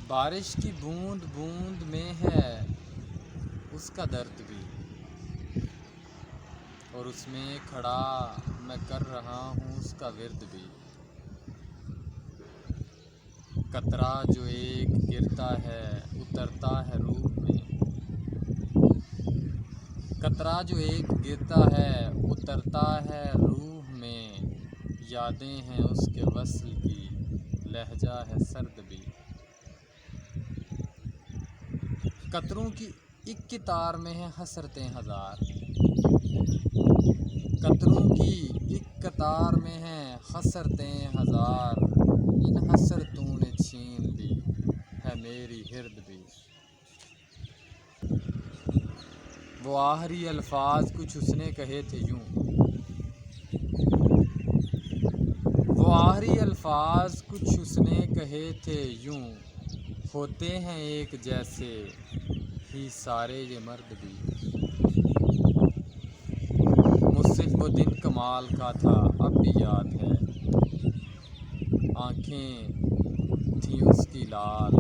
बारिश की बूंद बूंद में है उसका दर्द भी, और उसमें खड़ा मैं कर रहा हूँ उसका विर्द भी। कतरा जो एक गिरता है उतरता है रूह में, कतरा जो एक गिरता है उतरता है रूह में। यादें हैं उसके वस्ल की, लहजा है सर्द भी। कतरों की एक कितार में है हसरतें हज़ार, कतरों की एक कतार में है हसरतें हज़ार। इन हसरतों ने छीन ली है मेरी हिर्द भी। वो आखिरी अल्फाज कुछ उसने कहे थे यूं, वो आखिरी अल्फाज कुछ उसने कहे थे यूं। होते हैं एक जैसे ही सारे ये मर्द भी। मुझसे वो दिन कमाल का था अब भी याद है, आंखें थी उसकी लाल,